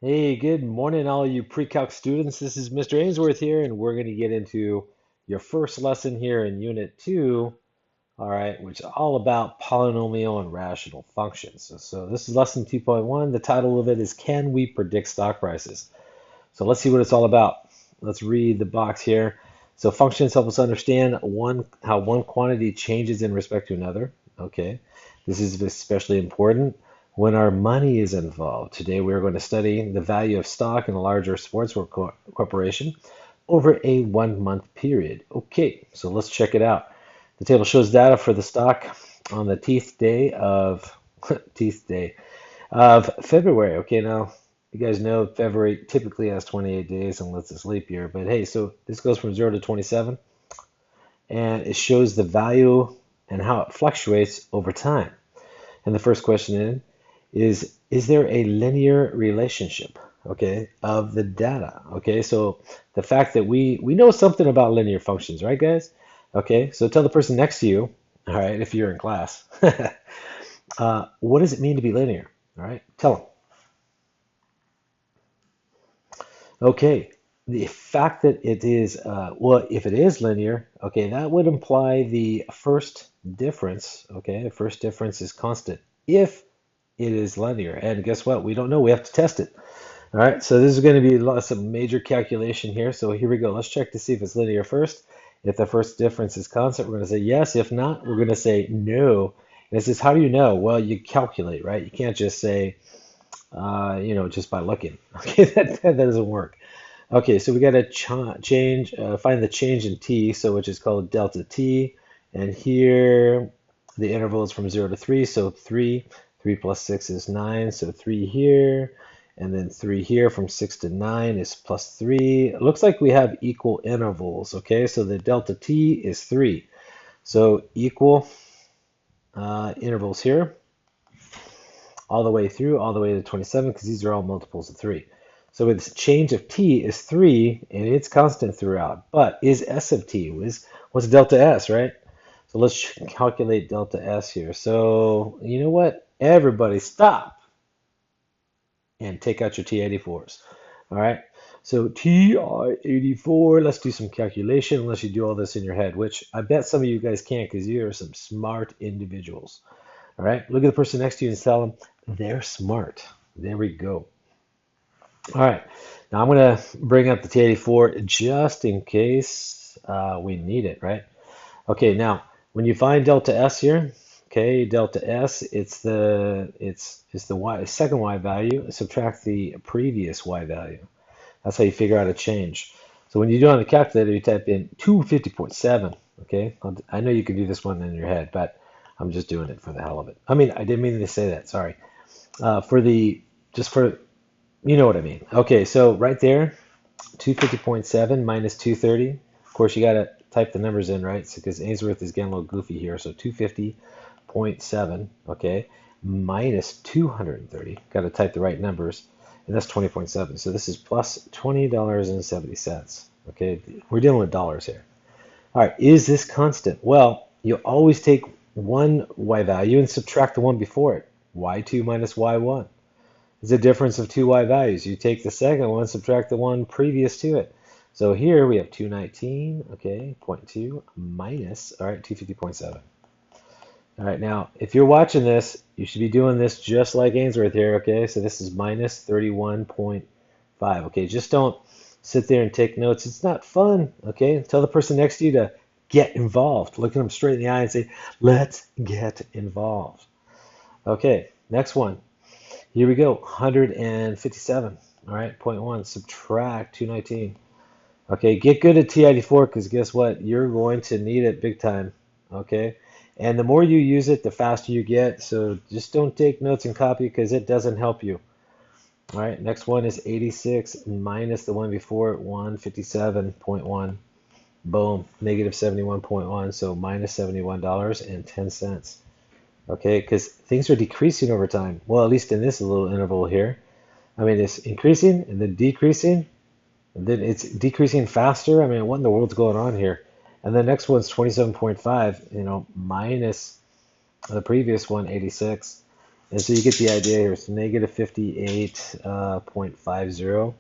Hey, good morning, all you pre-calc students. This is Mr. Ainsworth here, and we're going to get into your first lesson here in Unit 2, all right, which is all about polynomial and rational functions. So this is lesson 2.1. The title of it is Can We Predict Stock Prices? So let's see what it's all about. Let's read the box here. So functions help us understand how one quantity changes in respect to another. Okay, this is especially important when our money is involved. Today we are going to study the value of stock in a larger corporation over a 1 month period. Okay, so let's check it out. The table shows data for the stock on the teeth day of teeth day of February. Okay, now you guys know February typically has 28 days unless it's leap year. But hey, so this goes from 0 to 27, and it shows the value and how it fluctuates over time. And the first question is there a linear relationship, okay, of the data? Okay, so the fact that we know something about linear functions, right, guys? Okay, so tell the person next to you, all right, if you're in class, what does it mean to be linear? All right, tell them. Okay, the fact that it is, well, if it is linear, okay, that would imply the first difference, okay, the first difference is constant if it is linear. And guess what? We don't know. We have to test it. All right, so this is going to be lots of major calculation here. So here we go. Let's check to see if it's linear first. If the first difference is constant, we're going to say yes. If not, we're going to say no. And it says, how do you know? Well, you calculate, right? You can't just say, just by looking. Okay, that doesn't work. Okay, so we got to find the change in t, so which is called delta t. And here the interval is from 0 to 3, so 3 plus 6 is 9, so 3 here, and then 3 here from 6 to 9 is plus 3. It looks like we have equal intervals, okay? So the delta t is 3. So equal intervals here, all the way through, all the way to 27, because these are all multiples of 3. So its change of t is 3, and it's constant throughout. But is s of t? What's delta s, right? So let's calculate delta s here. So you know what? Everybody stop and take out your T84s. All right. So TI-84, let's do some calculation unless you do all this in your head, which I bet some of you guys can't because you are some smart individuals. All right. Look at the person next to you and tell them they're smart. There we go. All right, now I'm going to bring up the T84 just in case we need it, right? Okay, now when you find delta S here, okay, delta S, it's the y second y value. Subtract the previous y value. That's how you figure out a change. So when you do it on the calculator, you type in 250.7. Okay, I know you can do this one in your head, but I'm just doing it for the hell of it. I mean, I didn't mean to say that. Sorry. For the just for you know what I mean. Okay, so right there, 250.7 minus 230. Of course, you got to type the numbers in, right? So because Ainsworth is getting a little goofy here. So 250.7, okay, minus 230. Got to type the right numbers, and that's 20.7. So this is plus $20.70. Okay, we're dealing with dollars here. All right, is this constant? Well, you always take one y value and subtract the one before it. Y2 minus y1 is a difference of two y values. You take the second one, subtract the one previous to it. So here we have 219, okay, 0.2 minus, all right, 250.7. All right, now, if you're watching this, you should be doing this just like Ainsworth here, okay? So this is minus 31.5, okay? Just don't sit there and take notes. It's not fun, okay? Tell the person next to you to get involved. Look at them straight in the eye and say, let's get involved. Okay, next one. Here we go, 157. All right, 0.1, subtract 219. Okay, get good at T94 because guess what? You're going to need it big time. Okay, and the more you use it, the faster you get. So just don't take notes and copy because it doesn't help you. All right, next one is 86 minus the one before it, 157.1. Boom, negative 71.1. So minus $71.10. Okay, because things are decreasing over time. Well, at least in this little interval here. I mean, it's increasing and then decreasing, and then it's decreasing faster. I mean, what in the world's going on here? And the next one's 27.5, minus the previous one, 86. And so you get the idea here. So negative 58.50.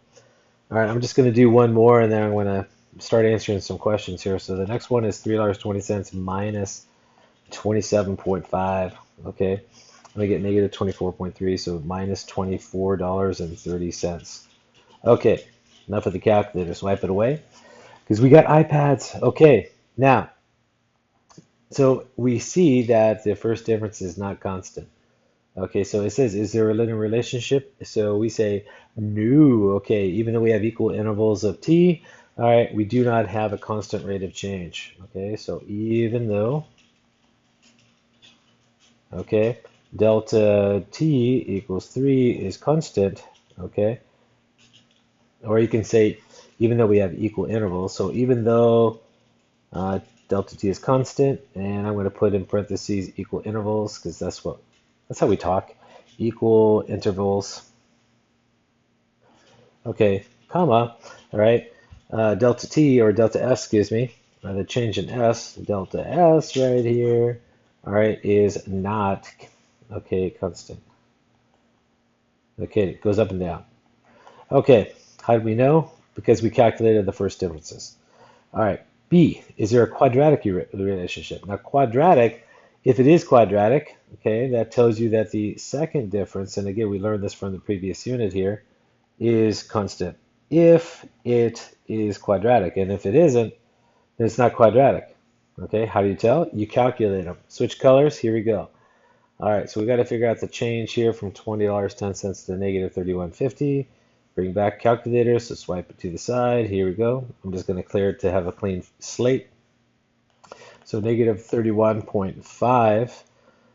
All right, I'm just going to do one more, and then I'm going to start answering some questions here. So the next one is $3.20 minus 27.5. Okay, I'm going to get negative 24.3, so minus $24.30. Okay, enough of the calculator. Swipe it away because we got iPads. Okay, now, so we see that the first difference is not constant. Okay, so it says, is there a linear relationship? So we say no. Okay, even though we have equal intervals of t, all right, we do not have a constant rate of change. Okay, so even though, okay, delta t equals 3 is constant, okay, or you can say even though we have equal intervals, so even though uh, delta t is constant, and I'm going to put in parentheses equal intervals because that's how we talk, equal intervals. Okay, comma, all right, delta t or delta s, excuse me, the change in s, delta s right here, all right, is not, okay, constant. Okay, it goes up and down. Okay, how do we know? Because we calculated the first differences. All right, B, is there a quadratic relationship? Now, quadratic, if it is quadratic, okay, that tells you that the second difference, and again, we learned this from the previous unit here, is constant if it is quadratic. And if it isn't, then it's not quadratic. Okay, how do you tell? You calculate them. Switch colors, here we go. All right, so we got to figure out the change here from $20.10 to negative 31.50. Bring back calculator, so swipe it to the side. Here we go. I'm just going to clear it to have a clean slate. So negative 31.5,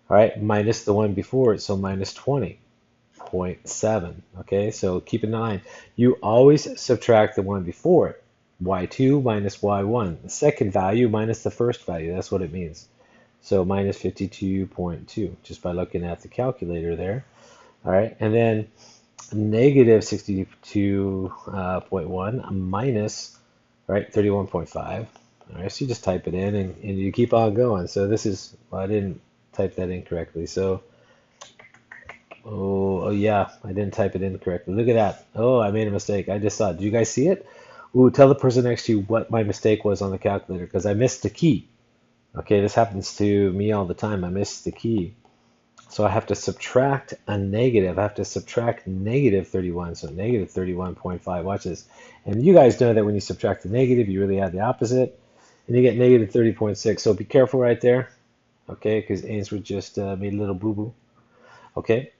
all right, minus the one before it, so minus 20.7. Okay, so keep in mind, you always subtract the one before it. Y2 minus Y1, the second value minus the first value. That's what it means. So minus 52.2, just by looking at the calculator there. All right, and then negative 62.1 minus, right, 31.5. All right, so you just type it in and you keep on going. So this is, well, I didn't type that incorrectly. So, oh yeah, I didn't type it in correctly. Look at that. Oh, I made a mistake. I just saw it. Did you guys see it? Ooh, tell the person next to you what my mistake was on the calculator because I missed the key. Okay, this happens to me all the time. I missed the key. So I have to subtract a negative. I have to subtract negative 31. So negative 31.5. Watch this. And you guys know that when you subtract the negative, you really add the opposite. And you get negative 30.6. So be careful right there. Okay, because Ainsworth just made a little boo-boo. Okay.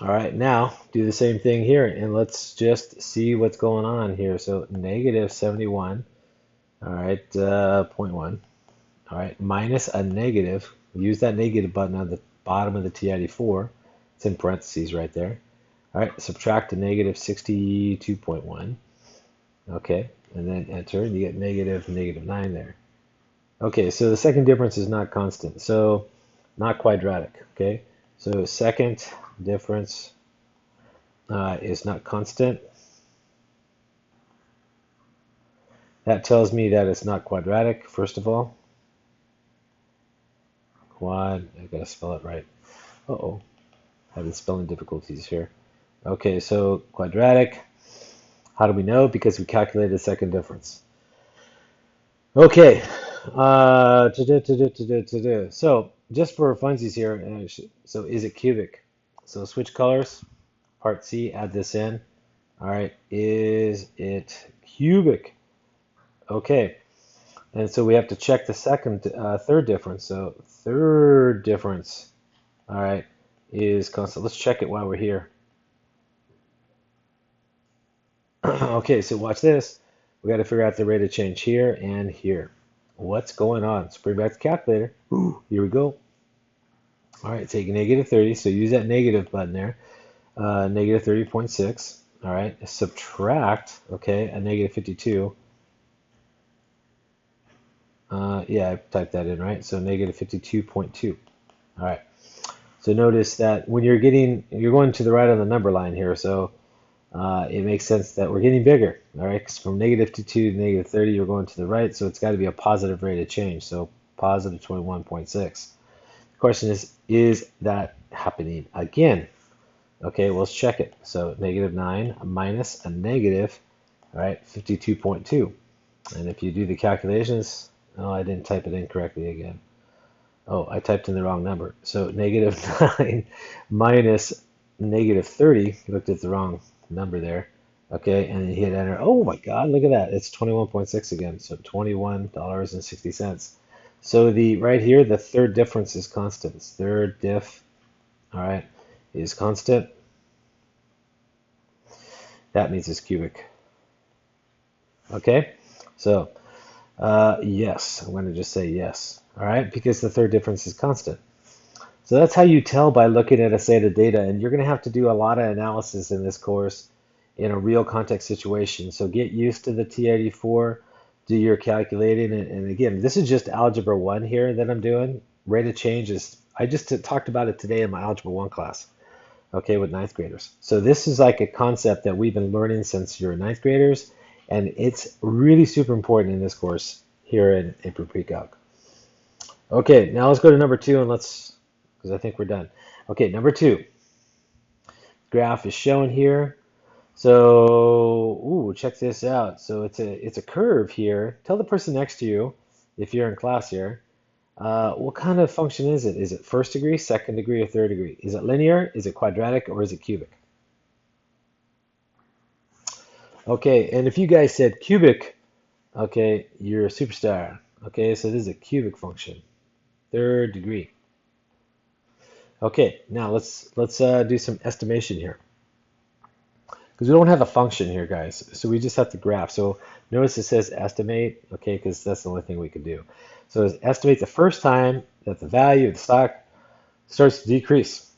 All right, now do the same thing here. And let's just see what's going on here. So negative 71. All right, 0.1. All right, minus a negative. Use that negative button on the bottom of the TID4. It's in parentheses right there. All right, subtract a negative 62.1. Okay, and then enter, and you get negative 9 there. Okay, so the second difference is not constant, so not quadratic. Okay, so second difference is not constant. That tells me that it's not quadratic, first of all. Quad, I gotta spell it right. Uh-oh, having spelling difficulties here. Okay, so quadratic. How do we know? Because we calculated the second difference. Okay, so just for funsies here, so is it cubic? So switch colors, part C, add this in. All right, is it cubic? Okay, and so we have to check the third difference. So third difference, all right, is constant. Let's check it while we're here. Okay, so watch this. We got to figure out the rate of change here and here. What's going on? Let's bring back the calculator. Ooh, here we go. All right, take negative 30. So use that negative button there. Negative 30.6. All right, subtract, okay, a negative 52. Yeah, I typed that in, right? So negative 52.2. All right. So notice that when you're going to the right on the number line here. So it makes sense that we're getting bigger, all right? Because from negative 52 to negative 30, you're going to the right, so it's got to be a positive rate of change. So positive 21.6. question is that happening again? Okay, well, let's check it. So -9 minus a negative, all right, 52.2. And if you do the calculations, oh, I didn't type it in correctly again. Oh, I typed in the wrong number. So -9 minus -30, you looked at the wrong number there. Okay, and you hit enter. Oh my God, look at that. It's 21.6 again. So $21.60. So the right here, the third difference is constant. Third diff, all right, is constant. That means it's cubic. Okay, so yes, I'm going to just say yes. All right, because the third difference is constant. So that's how you tell by looking at a set of data, and you're going to have to do a lot of analysis in this course in a real context situation. So get used to the T84, do your calculating, and again, this is just Algebra 1 here that I'm doing. Rate of change is, I just talked about it today in my Algebra 1 class, okay, with ninth graders. So this is like a concept that we've been learning since you're ninth graders, and it's really super important in this course here in Pre-Calc. Okay, now let's go to number 2 and let's, because I think we're done. Okay, number 2, graph is shown here. So, ooh, check this out. So it's a curve here. Tell the person next to you, if you're in class here, what kind of function is it? Is it first degree, second degree, or third degree? Is it linear? Is it quadratic? Or is it cubic? Okay, and if you guys said cubic, okay, you're a superstar. Okay, so this is a cubic function, third degree. Okay, now let's do some estimation here. Because we don't have a function here, guys. So we just have to graph. So notice it says estimate, okay, because that's the only thing we can do. So it's estimate the first time that the value of the stock starts to decrease.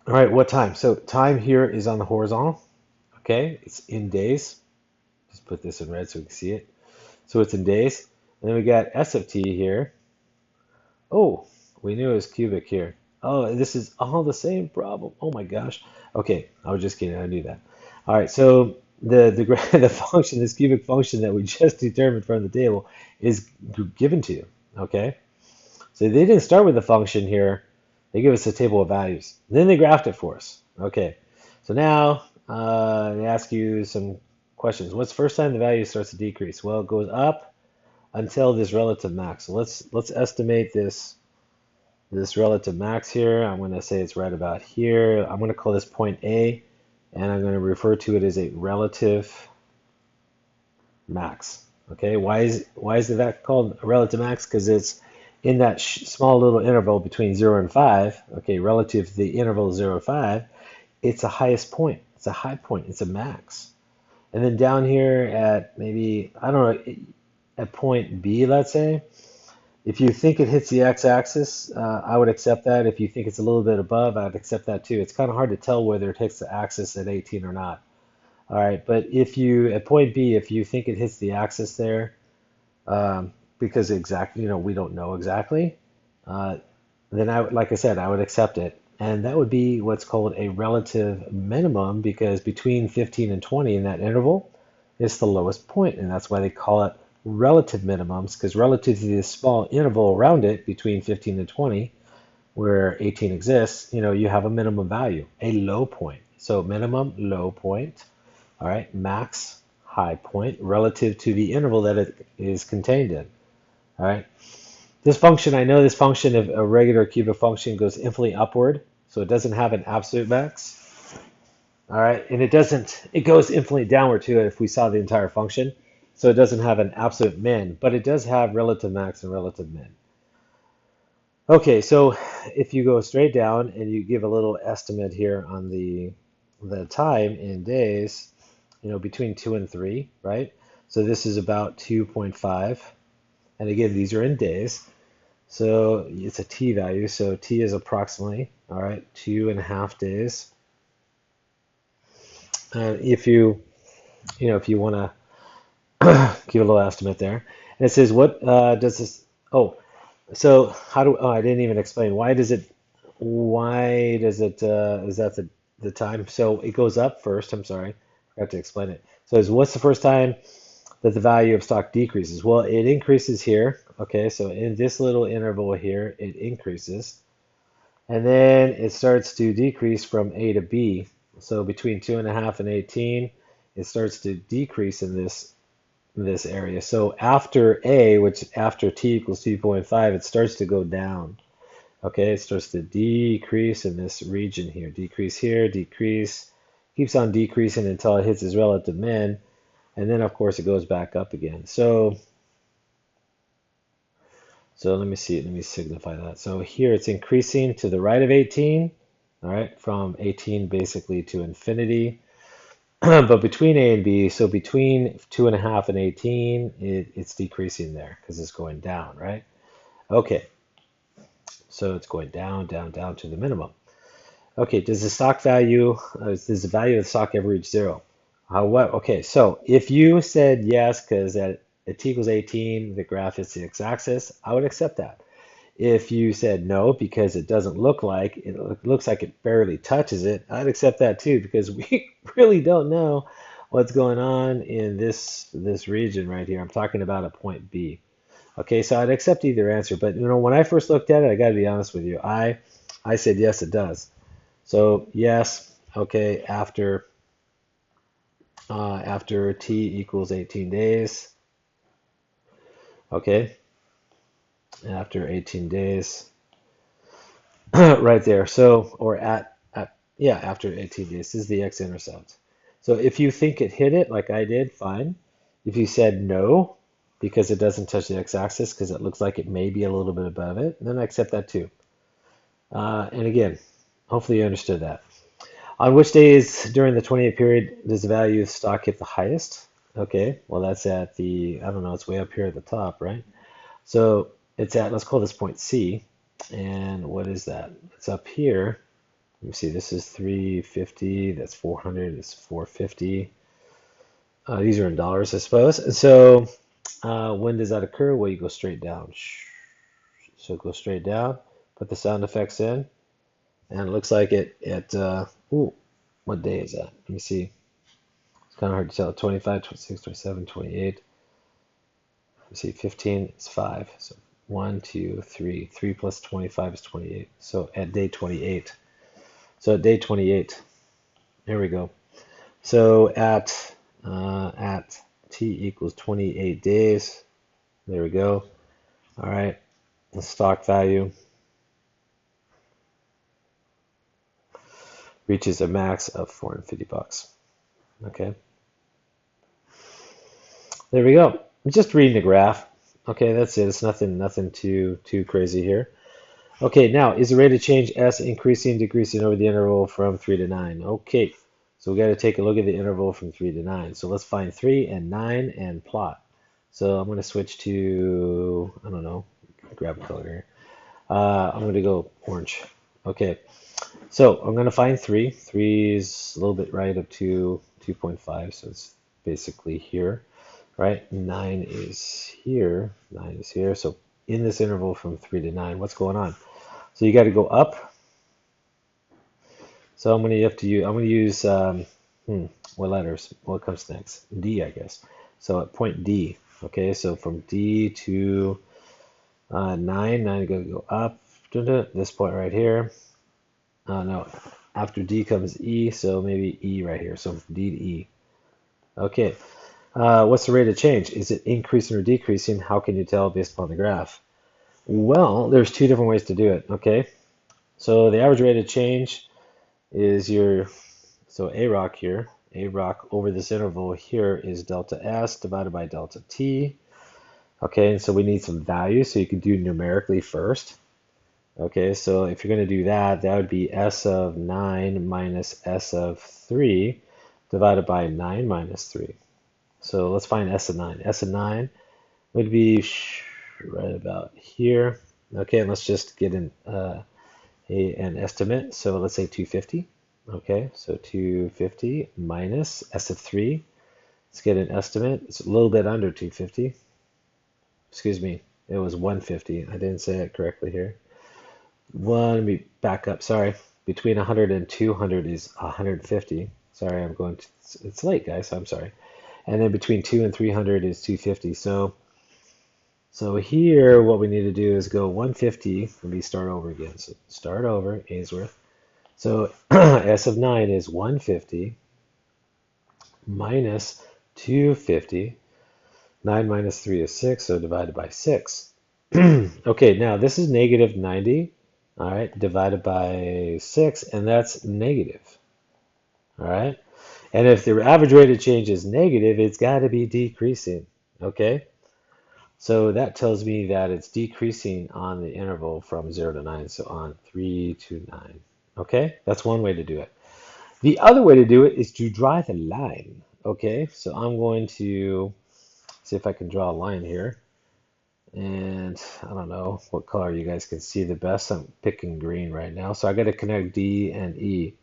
All right, what time? So time here is on the horizontal, okay? It's in days. Just put this in red so we can see it. So it's in days. And then we got S of t here. Oh, we knew it was cubic here. Oh, this is all the same problem. Oh my gosh. Okay, I was just kidding. I knew that. All right, so the function, this cubic function that we just determined from the table, is given to you. Okay, so they didn't start with the function here. They give us a table of values. Then they graphed it for us. Okay, so now they ask you some questions. What's the first time the value starts to decrease? Well, it goes up until this relative max. So let's estimate this relative max here. I'm going to say it's right about here. I'm going to call this point A, and I'm going to refer to it as a relative max. Okay, why is that called a relative max? Because it's in that small little interval between 0 and 5. Okay, relative to the interval 0 and 5, it's the highest point. It's a high point. It's a max. And then down here at maybe, I don't know, at point B, let's say, if you think it hits the x-axis, I would accept that. If you think it's a little bit above, I'd accept that too. It's kind of hard to tell whether it hits the axis at 18 or not. All right, but if you, at point B, if you think it hits the axis there, because exactly, we don't know exactly, then like I said, I would accept it. And that would be what's called a relative minimum, because between 15 and 20 in that interval is the lowest point, and that's why they call it relative minimums, because relative to this small interval around it between 15 and 20, where 18 exists, you have a minimum value, a low point. So minimum, low point, all right, max, high point, relative to the interval that it is contained in, all right. This function, I know this function of a regular cubic function goes infinitely upward, so it doesn't have an absolute max. All right, and it goes infinitely downward too if we saw the entire function. So it doesn't have an absolute min, but it does have relative max and relative min. Okay, so if you go straight down and you give a little estimate here on the time in days, between 2 and 3, right? So this is about 2.5. And again, these are in days. So it's a t value. So t is approximately, all right, 2.5 days. If you want to give a little estimate there. And it says, what does this, oh, so I didn't even explain. Is that the time? So it goes up first, I'm sorry, I forgot to explain it. So what's the first time that the value of stock decreases. Well, it increases here. Okay, so in this little interval here, it increases. And then it starts to decrease from A to B. So between 2.5 and 18, it starts to decrease in this area. So after A, which after t equals 2.5, it starts to go down. Okay, it starts to decrease in this region here. Decrease here, decrease, keeps on decreasing until it hits its relative min. And then, of course, it goes back up again. So let me see, let me signify that. So here it's increasing to the right of 18, all right, from 18 basically to infinity. But between A and B, so between 2.5 and 18, it's decreasing there because it's going down, right? Okay, so it's going down, down, down to the minimum. Okay, does the stock value, does the value of the stock ever reach zero? What? Okay, so if you said yes, because at t equals 18, the graph is the x-axis, I would accept that. If you said no, because it doesn't look like, it looks like it barely touches it, I'd accept that too, because we really don't know what's going on in this region right here. I'm talking about a point B. Okay, so I'd accept either answer, but when I first looked at it, I got to be honest with you, I said yes, it does. So yes, okay, after t equals 18 days, okay, after 18 days, right there. So, or yeah, after 18 days, this is the x-intercept. So if you think it hit it like I did, fine. If you said no, because it doesn't touch the x-axis, because it looks like it may be a little bit above it, then I accept that too. And again, hopefully you understood that. On which days during the 20-day period does the value of stock hit the highest? Okay, well that's at the, I don't know, it's way up here at the top, right? So it's at, let's call this point C. And what is that? It's up here. Let me see, this is 350, that's 400, it's 450. These are in dollars, I suppose. And so when does that occur? Well, you go straight down. So go straight down, put the sound effects in, and it looks like ooh, what day is that? Let me see. It's kind of hard to tell. 25, 26, 27, 28. Let me see, 15 is 5. So 1, 2, 3. 3 plus 25 is 28. So at day 28. So at day 28, there we go. So at t equals 28 days, there we go. All right, the stock value reaches a max of $450. Okay, there we go. I'm just reading the graph. Okay, that's it. It's nothing too crazy here. Okay, now is the rate of change S increasing, decreasing over the interval from 3 to 9? Okay, so we got to take a look at the interval from 3 to 9. So let's find 3 and 9 and plot. So I'm going to switch to, I don't know, grab a color here. I'm going to go orange. Okay, so I'm going to find 3. 3 is a little bit right of 2.5, so it's basically here, right? 9 is here. 9 is here. So in this interval from 3 to 9, what's going on? So you got to go up. So I'm going to have to use, I'm going to use, what letters? What comes next? D, I guess. So at point D. Okay, so from D to 9, 9 is going to go up. This point right here. No, after D comes E, so maybe E right here. So from D to E. Okay, what's the rate of change? Is it increasing or decreasing? How can you tell based upon the graph? Well, there's two different ways to do it. Okay, so the average rate of change is so A rock here. A rock over this interval here is delta S divided by delta T. Okay, and so we need some values, so you can do numerically first. Okay, so if you're going to do that, that would be S of 9 minus S of 3 divided by 9 minus 3. So let's find S of 9. S of 9 would be right about here. Okay, and let's just get an estimate. So let's say 250. Okay, so 250 minus S of 3. Let's get an estimate. It's a little bit under 250. Excuse me, it was 150. I didn't say it correctly here. Let me back up. Sorry. Between 100 and 200 is 150. Sorry, it's late, guys. I'm sorry. And then between 2 and 300 is 250. So here, what we need to do is go 150. Let me start over again. So start over, Ainsworth. So S of 9 is 150 minus 250. 9 minus 3 is 6, so divided by 6. Okay, now this is negative 90, all right, divided by 6, and that's negative, all right? And if the average rate of change is negative, it's got to be decreasing, okay? So that tells me that it's decreasing on the interval from 0 to 9, so on 3 to 9, okay? That's one way to do it. The other way to do it is to draw the line, okay? So I'm going to see if I can draw a line here. And I don't know what color you guys can see the best. I'm picking green right now. So I got to connect D and E.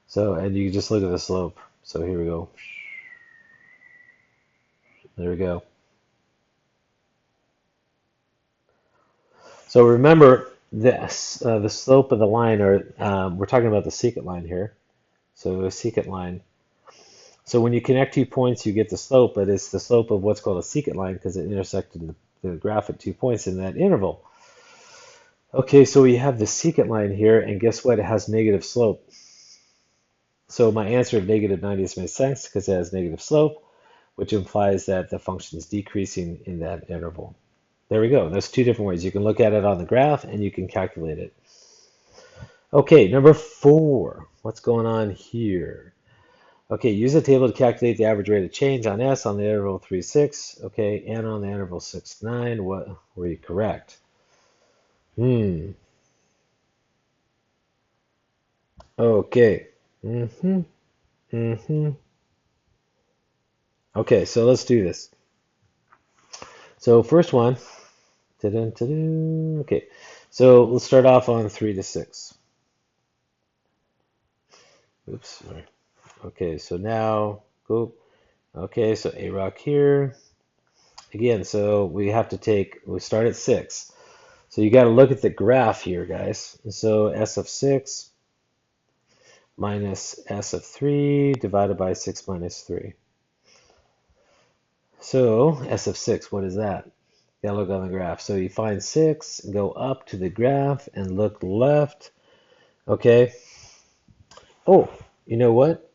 So, and you just look at the slope. So here we go. There we go. So remember this, the slope of the line, or we're talking about the secant line here. So a secant line. So when you connect 2 points, you get the slope, but it's the slope of what's called a secant line because it intersected the graph at 2 points in that interval. Okay, so we have the secant line here, and guess what? It has negative slope. So my answer of negative 90 makes sense because it has negative slope, which implies that the function is decreasing in that interval. There we go. There's two different ways. You can look at it on the graph and you can calculate it. Okay, number 4. What's going on here? Okay, use the table to calculate the average rate of change on S on the interval 3, 6. Okay, and on the interval 6, 9. What were you correct? Okay. Okay, so let's do this. So first one. Okay, so let's start off on 3 to 6. Oops, sorry. Okay, so now go. Okay, so A rock here. Again, so we start at 6. So you got to look at the graph here, guys. So S of 6 minus S of 3 divided by 6 minus 3. So S of 6, what is that? You gotta look on the graph. So you find 6, go up to the graph and look left. Okay. Oh, you know what?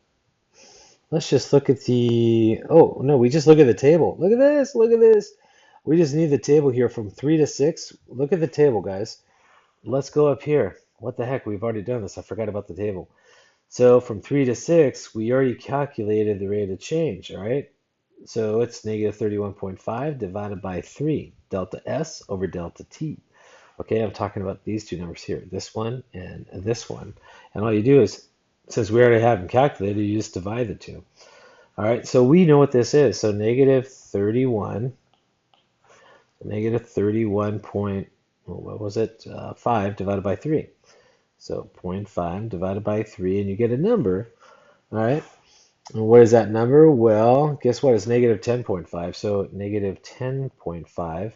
Let's just look at oh, no, we just look at the table. Look at this, look at this. We just need the table here from 3 to 6. Look at the table, guys. Let's go up here. What the heck? We've already done this. I forgot about the table. So from 3 to 6, we already calculated the rate of change, all right? So it's negative 31.5 divided by 3, delta S over delta T. Okay, I'm talking about these two numbers here, this one and this one. And all you do is, since we already have them calculated, you just divide the two. All right, so we know what this is. So negative 31 point, well, what was it? 5 divided by 3. So 0.5 divided by 3, and you get a number. All right. And what is that number? Well, guess what? It's negative 10.5. So negative 10.5.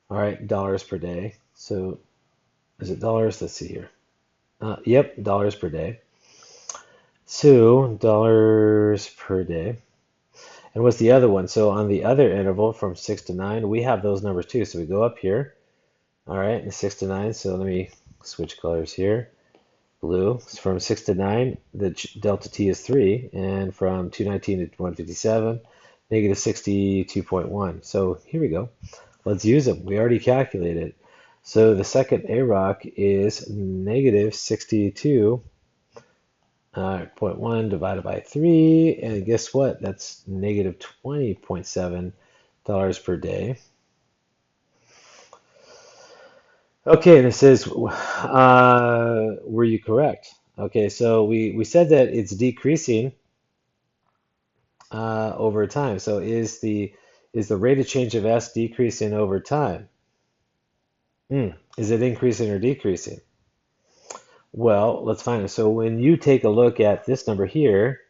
All right, dollars per day. So is it dollars? Let's see here. Yep, dollars per day. So dollars per day. And what's the other one? So on the other interval from 6 to 9, we have those numbers too. So we go up here. All right, and 6 to 9. So let me switch colors here. Blue. So from 6 to 9, the delta T is 3. And from 219 to 157, negative 62.1. So here we go. Let's use them. We already calculated. So the second AROC is negative 62.1 divided by 3. And guess what? That's negative $20.7 per day. Okay, and it says, were you correct? Okay, so we said that it's decreasing over time. So is the rate of change of S decreasing over time? Is it increasing or decreasing? Well, let's find it. So when you take a look at this number here,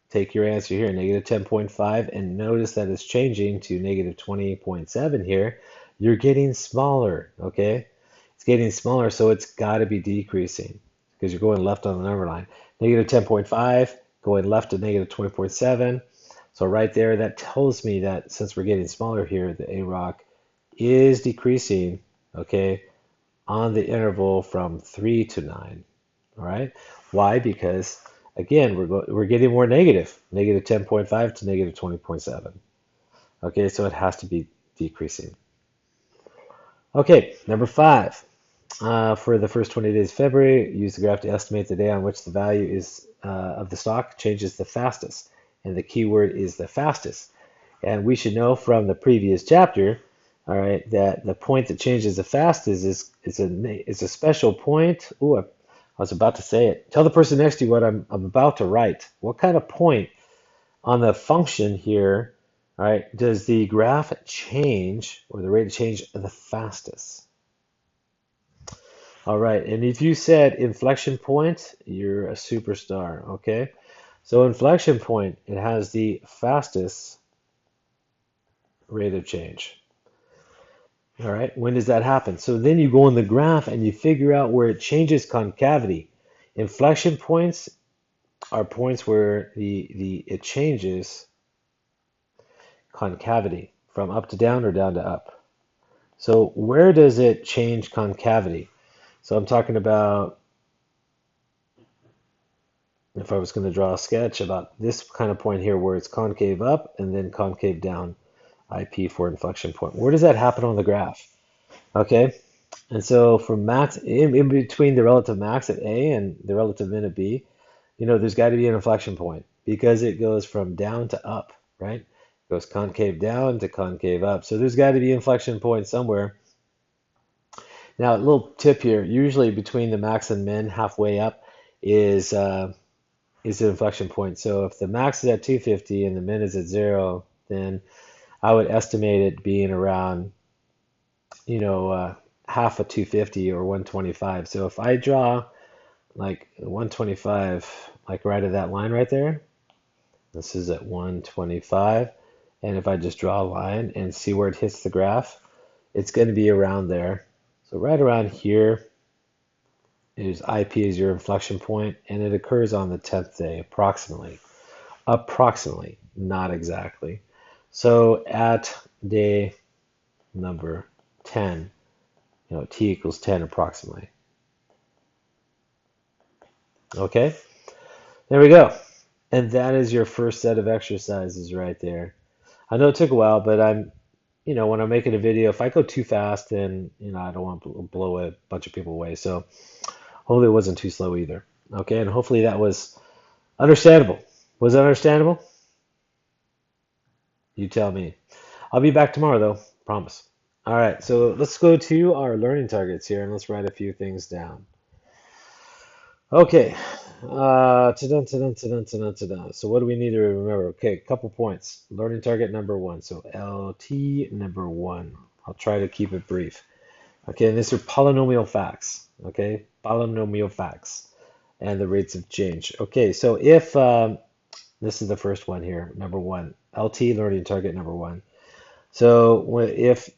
take your answer here, negative 10.5, and notice that it's changing to negative 20.7 here, you're getting smaller, okay? It's getting smaller, so it's got to be decreasing because you're going left on the number line. Negative 10.5, going left to negative 20.7. So right there, that tells me that since we're getting smaller here, the AROC is decreasing, okay, on the interval from 3 to 9. All right. Why? Because again, we're getting more negative, negative 10.5 to negative 20.7. Okay, so it has to be decreasing. Okay, number 5. For the first 20 days of February, use the graph to estimate the day on which the value is of the stock changes the fastest. And the keyword is the fastest. And we should know from the previous chapter, all right, that the point that changes the fastest is a special point. Ooh, I was about to say it. Tell the person next to you what I'm about to write. What kind of point on the function here, all right, does the graph change or the rate of change the fastest? All right, and if you said inflection point, you're a superstar, okay? So inflection point, it has the fastest rate of change. All right, when does that happen? So then you go in the graph and you figure out where it changes concavity. Inflection points are points where it changes concavity from up to down or down to up. So where does it change concavity? So I'm talking about, if I was going to draw a sketch about this kind of point here where it's concave up and then concave down, IP for inflection point. Where does that happen on the graph? Okay, and so from max in between the relative max at A and the relative min at B, there's got to be an inflection point because it goes from down to up, right? It goes concave down to concave up. So there's got to be an inflection point somewhere. Now, a little tip here, usually between the max and min halfway up is the inflection point. So if the max is at 250 and the min is at 0, then I would estimate it being around, half of 250 or 125. So if I draw like 125, like right at that line right there, this is at 125. And if I just draw a line and see where it hits the graph, it's going to be around there. So right around here is IP is your inflection point, and it occurs on the 10th day, approximately. Approximately, not exactly. So at day number 10, t equals 10 approximately. Okay, there we go. And that is your first set of exercises right there. I know it took a while, but when I'm making a video, if I go too fast, then, I don't want to blow a bunch of people away. So hopefully it wasn't too slow either. Okay, and hopefully that was understandable. Was it understandable? You tell me. I'll be back tomorrow though, promise. All right, so let's go to our learning targets here and let's write a few things down. Okay, ta-dun, ta-dun, ta-dun, ta-dun, ta-dun. So what do we need to remember? Okay, a couple points. Learning target number 1. So LT number 1. I'll try to keep it brief. Okay, and these are polynomial facts. Okay, polynomial facts and the rates of change. Okay, so if this is the first one here, number 1, LT learning target number 1. So if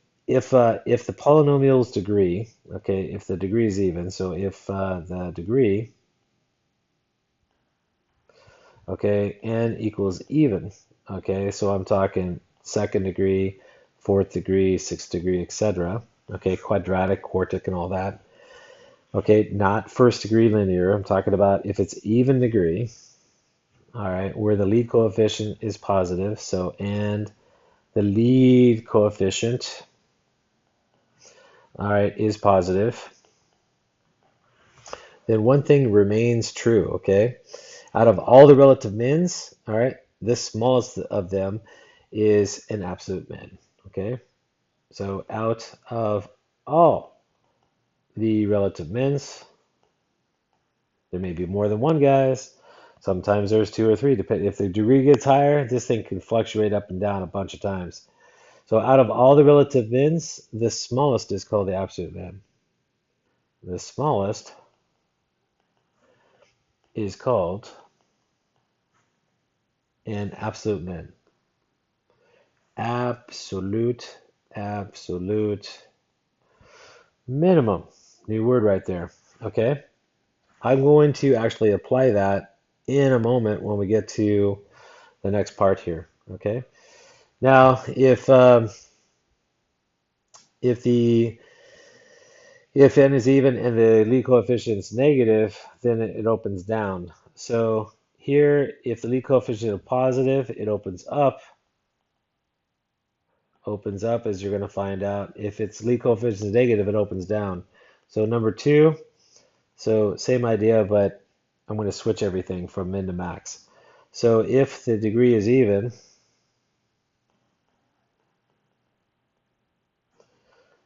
the polynomial's degree, okay, if the degree is even, so if the degree, okay, n equals even, okay, so I'm talking second degree, fourth degree, sixth degree, etc. Okay, quadratic, quartic, and all that. Okay, not first degree linear. I'm talking about if it's even degree, all right, where the lead coefficient is positive, so and the lead coefficient, all right, is positive, then one thing remains true, okay? Out of all the relative mins, all right, the smallest of them is an absolute min, okay? So out of all the relative mins, there may be more than one, guys. Sometimes there's 2 or 3. If the degree gets higher, this thing can fluctuate up and down a bunch of times. So out of all the relative mins, the smallest is called the absolute min. The smallest is called an absolute min. Absolute minimum. New word right there. Okay. I'm going to actually apply that in a moment when we get to the next part here. Okay. Now, if the if n is even and the lead coefficient is negative, then it opens down. So here, if the lead coefficient is positive, it opens up as you're going to find out. If its lead coefficient is negative, it opens down. So number two, so same idea, but I'm going to switch everything from min to max. So if the degree is even,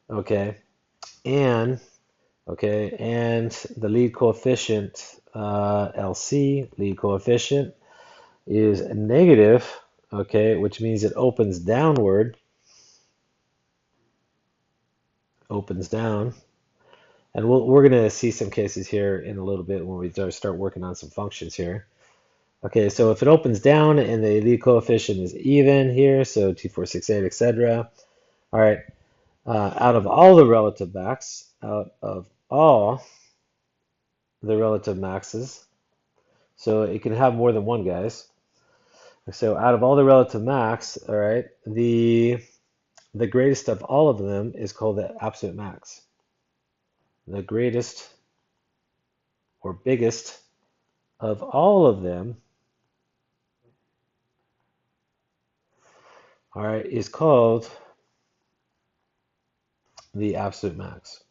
okay, and and the lead coefficient, LC, lead coefficient, is negative, okay, which means it opens downward, opens down. And we're going to see some cases here in a little bit when we start working on some functions here. Okay, so if it opens down and the lead coefficient is even here, so 2, 4, 6, 8, etc. All right, out of all the relative max, out of all the relative maxes, so it can have more than one, guys. So out of all the relative max, all right, the greatest of all of them is called the absolute max. The greatest or biggest of all of them, all right, is called the absolute max.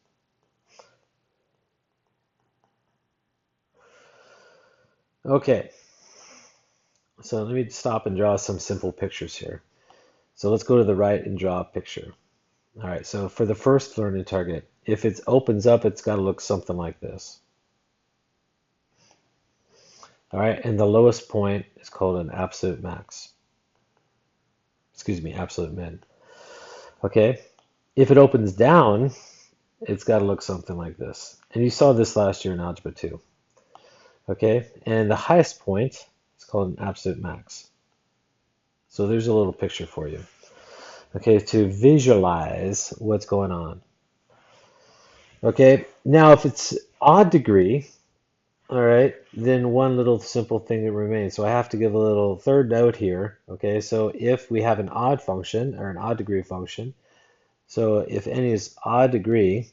Okay, so let me stop and draw some simple pictures here. So let's go to the right and draw a picture. All right, so for the first learning target, if it opens up, it's got to look something like this. All right, and the lowest point is called an absolute max. Excuse me, absolute min. Okay, if it opens down, it's got to look something like this. And you saw this last year in Algebra 2. Okay, and the highest point is called an absolute max. So there's a little picture for you. Okay, to visualize what's going on. Okay, now if it's odd degree, all right, then one little simple thing that remains. So I have to give a little third note here. Okay, so if we have an odd function or an odd degree function, so if any is odd degree,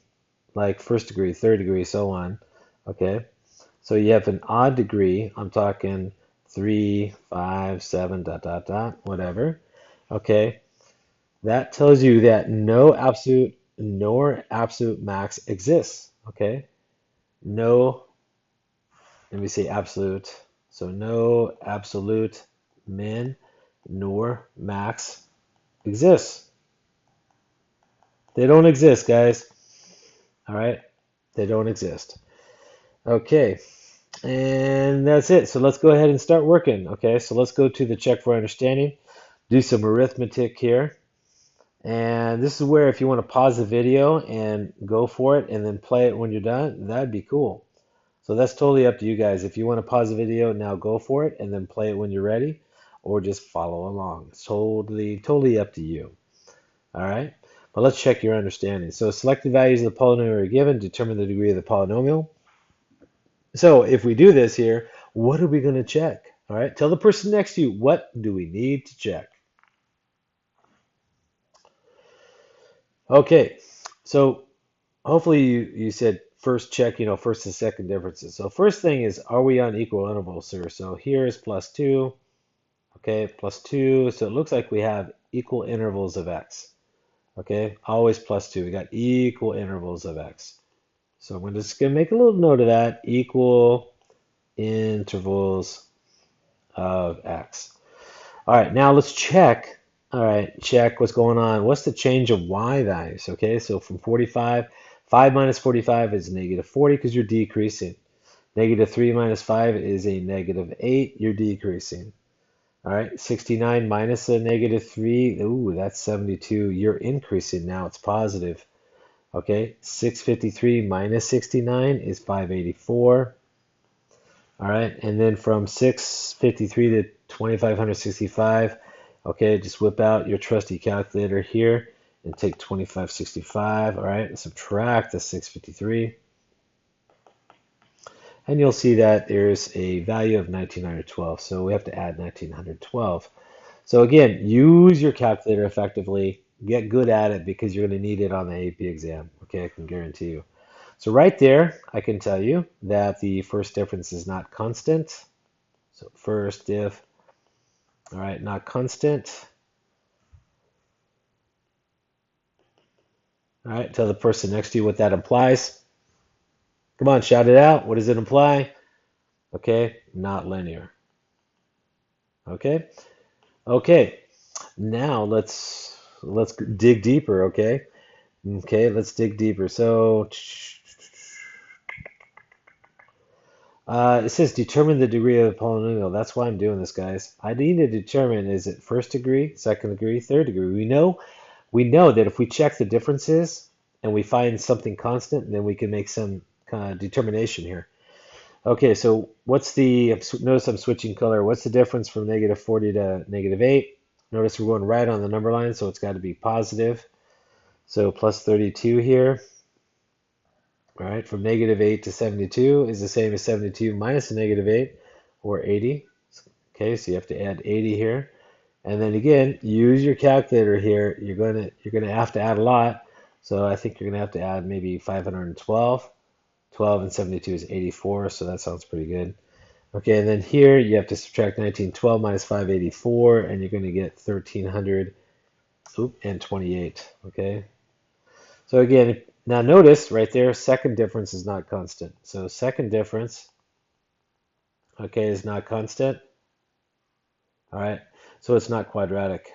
like first degree, third degree, so on, okay, so you have an odd degree, I'm talking 3, 5, 7, dot, dot, dot, whatever, okay, that tells you that no absolute nor absolute max exists, okay? No, let me say absolute. So no absolute min nor max exists. They don't exist, guys. All right? They don't exist. Okay. And that's it. So let's go ahead and start working. Okay, so let's go to the check for understanding. Do some arithmetic here. And this is where if you want to pause the video and go for it and then play it when you're done, that'd be cool. So that's totally up to you guys. If you want to pause the video now, go for it and then play it when you're ready, or just follow along. It's totally up to you. All right, but let's check your understanding. So select the values of the polynomial are given, determine the degree of the polynomial. So if we do this here, what are we going to check? All right, tell the person next to you, what do we need to check? Okay, so hopefully you said first check, first and second differences. So first thing is, are we on equal intervals here? So here is +2, okay, +2. So it looks like we have equal intervals of x, okay? Always +2. We got equal intervals of x. So I'm just going to make a little note of that, equal intervals of x. All right, now let's check. All right, check what's going on. What's the change of y values? Okay, so from 45, 5 minus 45 is -40 because you're decreasing. -3 minus 5 is a -8, you're decreasing. All right, 69 minus a -3, ooh, that's 72. You're increasing now, it's positive. Okay, 653 minus 69 is 584. All right, and then from 653 to 2565, okay, just whip out your trusty calculator here and take 2565, all right, and subtract the 653. And you'll see that there's a value of 1912, so we have to add 1912. So again, use your calculator effectively. Get good at it because you're going to need it on the AP exam. Okay, I can guarantee you. So right there, I can tell you that the first difference is not constant. So first diff, all right, not constant. All right, tell the person next to you what that implies. Come on, shout it out. What does it imply? Okay, not linear. Okay, okay. Now let's dig deeper. Okay, okay. Let's dig deeper. So it says determine the degree of the polynomial. That's why I'm doing this, guys. I need to determine is it first degree, second degree, third degree. We know that if we check the differences and we find something constant, then we can make some kind of determination here. Okay, so notice I'm switching color. What's the difference from -40 to -8? Notice we're going right on the number line, so it's got to be positive. So plus 32 here. All right, from -8 to 72 is the same as 72 minus a -8, or 80. Okay, so you have to add 80 here. And then again, use your calculator here. You're gonna have to add a lot. So I think you're gonna have to add maybe 512. 12 and 72 is 84, so that sounds pretty good. Okay, and then here you have to subtract 1912 minus 584, and you're going to get 1328. Okay, so again, now notice right there, second difference is not constant. So second difference, okay, is not constant. All right, so it's not quadratic.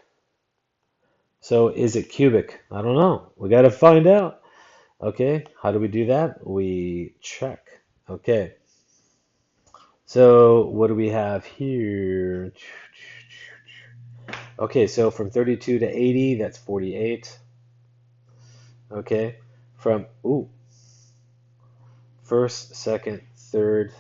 So is it cubic? I don't know. We got to find out. Okay, how do we do that? We check. Okay. So what do we have here? Okay, so from 32 to 80, that's 48. Okay, from first, second, third.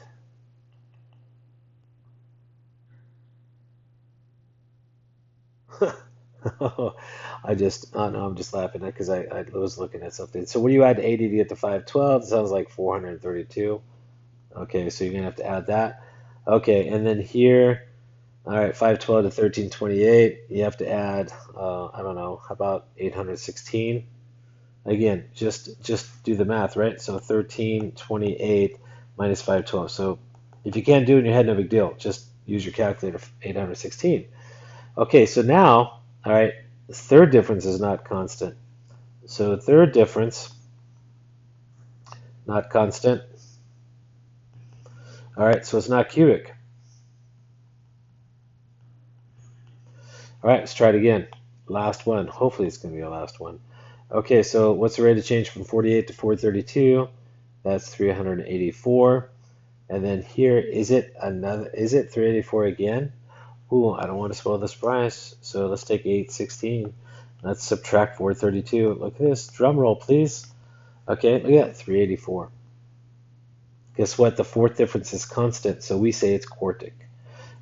No, I'm just laughing at because I was looking at something. So when you add 80 to get to 512, it sounds like 432. Okay, so you're gonna have to add that. Okay, and then here. All right, 512 to 1328, you have to add, I don't know, how about 816? Again, just do the math, right? So 1328 minus 512. So if you can't do it in your head, no big deal. Just use your calculator, 816. Okay, so now, all right, the third difference is not constant. So third difference, not constant. All right, so it's not cubic. All right, let's try it again. Last one. Hopefully it's going to be a last one. Okay, so what's the rate of change from 48 to 432? That's 384. And then here, is it 384 again? Ooh, I don't want to spoil the surprise. So let's take 816. Let's subtract 432. Look at this. Drum roll, please. Okay, look at that, 384. Guess what? The fourth difference is constant, so we say it's quartic.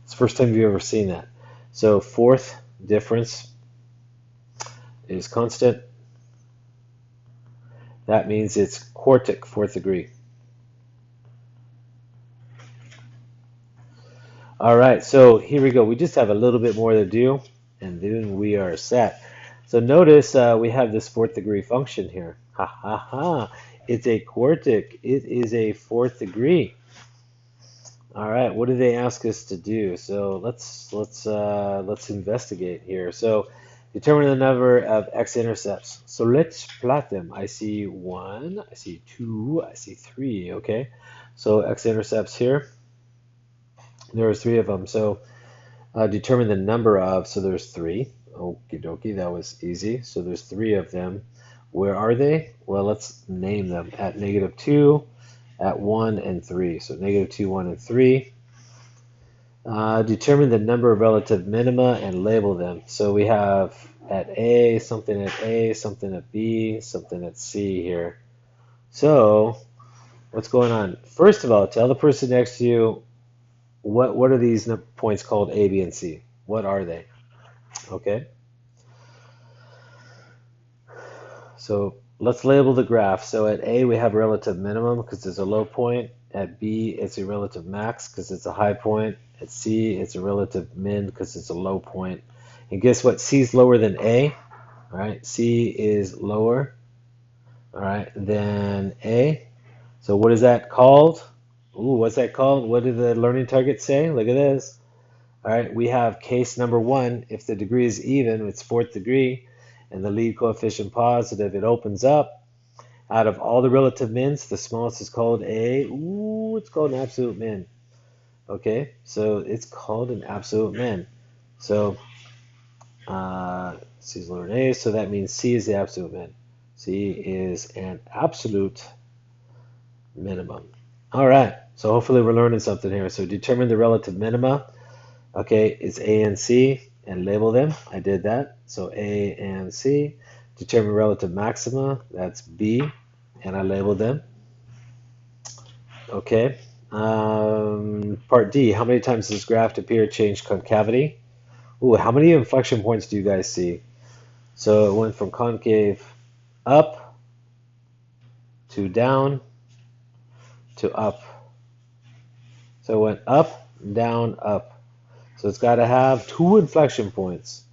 It's the first time you've ever seen that. So fourth difference is constant. That means it's quartic, fourth degree. All right, so here we go. We just have a little bit more to do, and then we are set. So notice we have this fourth degree function here. Ha ha ha! It's a quartic. It is a fourth degree. All right, what do they ask us to do? So let's investigate here. So determine the number of x-intercepts. So let's plot them. I see 1, I see 2, I see 3. Okay, so x-intercepts here. There are 3 of them. So determine the number of. So there's 3. Okie dokie, that was easy. So there's 3 of them. Where are they? Well, let's name them at -2. At 1 and 3. So -2, 1, and 3. Determine the number of relative minima and label them. So we have at A, something at A, something at B, something at C here. So what's going on? First of all, tell the person next to you what are these points called A, B, and C? What are they? Okay. So let's label the graph. So at A, we have a relative minimum because it's a low point. At B, it's a relative max because it's a high point. At C, it's a relative min because it's a low point. And guess what? C is lower than A. All right, C is lower, all right, than A. So what is that called? Ooh, what's that called? What did the learning target say? Look at this. All right, we have case number one. If the degree is even, it's fourth degree, and the lead coefficient positive, it opens up. Out of all the relative mins, the smallest is called a, ooh, it's called an absolute min. Okay, so it's called an absolute min. So C is lower than A, so that means C is the absolute min. C is an absolute minimum. All right, so hopefully we're learning something here. So determine the relative minima. Okay, it's A and C, and label them. I did that. So A and C. Determine relative maxima. That's B, and I labeled them. Okay. Part D. How many times does this graph appear change concavity? Ooh, how many inflection points do you guys see? So it went from concave up to down to up. So it went up, down, up. So it's got to have two inflection points.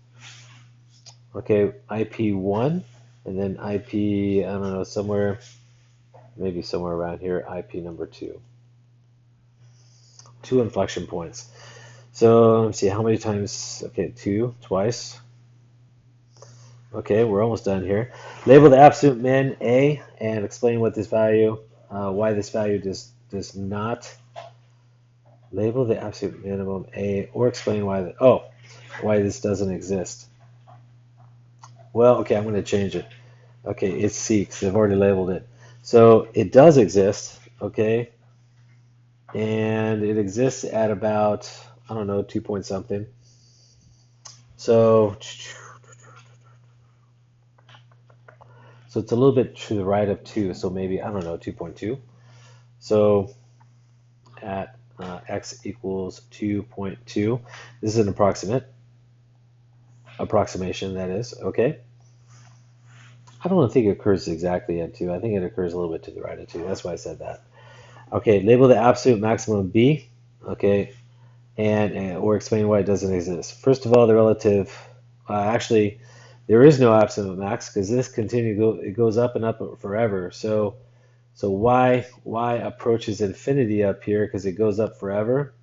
Okay, IP1, and then IP, I don't know, somewhere, maybe somewhere around here, IP number 2. Two inflection points. So let's see, how many times? Okay, two, twice. Okay, we're almost done here. Label the absolute min A and explain what this value, why this value does not. Label the absolute minimum A or explain why this doesn't exist. Well, okay, I'm going to change it. Okay, it's C because I've already labeled it. So it does exist, okay, and it exists at about, I don't know, 2 point something. So it's a little bit to the right of 2, so maybe, I don't know, 2.2. So at x equals 2.2, this is an approximation, that is, okay? I don't think it occurs exactly at 2. I think it occurs a little bit to the right of 2. That's why I said that. Okay, label the absolute maximum B, okay, and or explain why it doesn't exist. First of all, the relative, actually, there is no absolute max because this it goes up and up forever. So why approaches infinity up here because it goes up forever,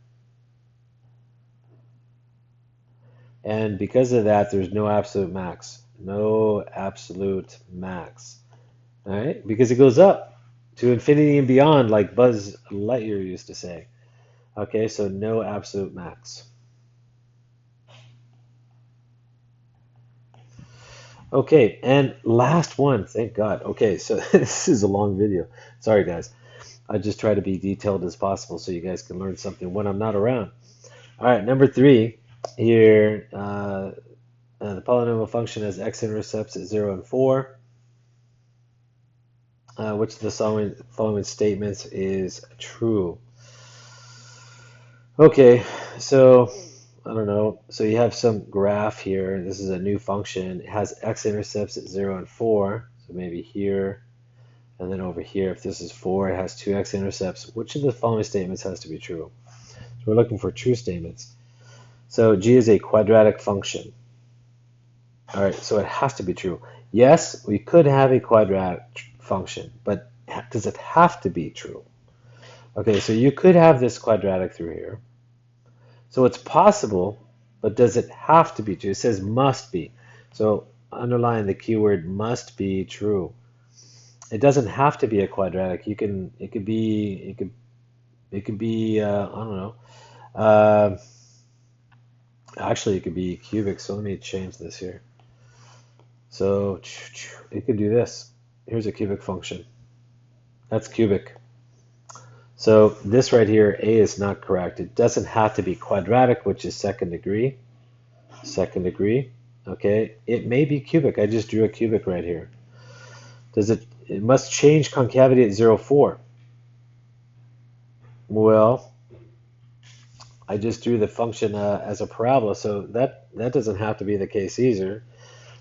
and because of that, there's no absolute max. No absolute max. All right, because it goes up to infinity and beyond, like Buzz Lightyear used to say. Okay, so no absolute max. Okay, and last one, thank God. Okay, so this is a long video. Sorry, guys. I just try to be detailed as possible so you guys can learn something when I'm not around. All right, number 3 here, the polynomial function has x-intercepts at 0 and 4. Which of the following statements is true? Okay, so I don't know. So you have some graph here. This is a new function. It has x-intercepts at 0 and 4. So maybe here, and then over here, if this is 4, it has two x-intercepts. Which of the following statements has to be true? So we're looking for true statements. So g is a quadratic function. All right, so it has to be true. Yes, we could have a quadratic function, but does it have to be true? Okay, so you could have this quadratic through here. So it's possible, but does it have to be true? It says must be. So underline the keyword must be true. It doesn't have to be a quadratic. It could be I don't know. Actually, it could be cubic. So let me change this here. So it could do this. Here's a cubic function. That's cubic. So this right here, A is not correct. It doesn't have to be quadratic, which is second degree. Second degree. Okay. It may be cubic. I just drew a cubic right here. It must change concavity at 0, 4. Well, I just drew the function as a parabola, so that doesn't have to be the case either.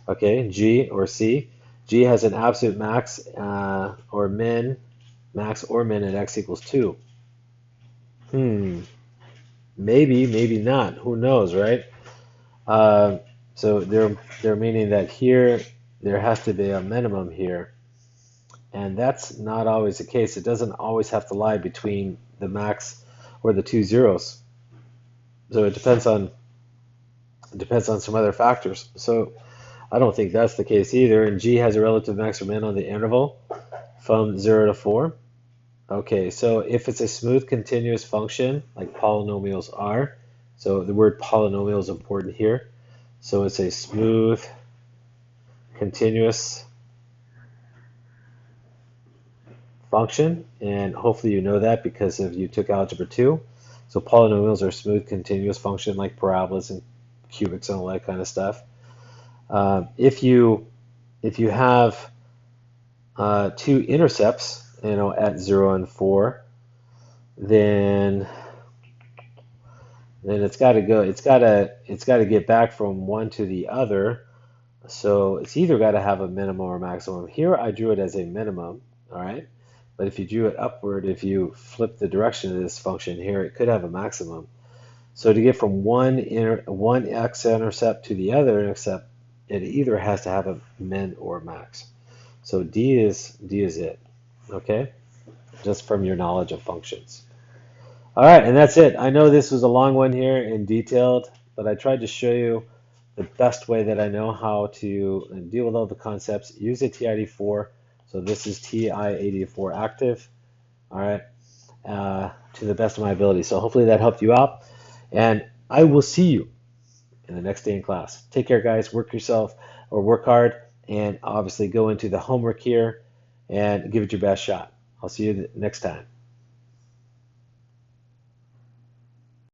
Okay, G or C. G has an absolute max or min, max or min at x equals 2. Maybe, maybe not. Who knows, right? So they're meaning that here there has to be a minimum here, and that's not always the case. It doesn't always have to lie between the max or the two zeros. So it depends on some other factors. So I don't think that's the case either. And G has a relative max or min on the interval from 0 to 4. Okay, so if it's a smooth continuous function, like polynomials are, so the word polynomial is important here. So it's a smooth continuous function, and hopefully you know that because if you took algebra 2. So polynomials are smooth continuous function like parabolas and cubics and all that kind of stuff. If you have two intercepts, at 0 and 4, then it's got to go. It's got to get back from one to the other. So it's either got to have a minimum or maximum. Here I drew it as a minimum, all right? But if you drew it upward, if you flip the direction of this function here, it could have a maximum. So to get from one x-intercept to the other intercept, it either has to have a min or max. So D is it, okay? Just from your knowledge of functions. All right, and that's it. I know this was a long one here and detailed, but I tried to show you the best way that I know how to deal with all the concepts. Use a TI-84. So this is TI-84 active, all right, to the best of my ability. So hopefully that helped you out, and I will see you in the next day in class. Take care, guys. Work yourself or work hard, and obviously go into the homework here and give it your best shot. I'll see you next time.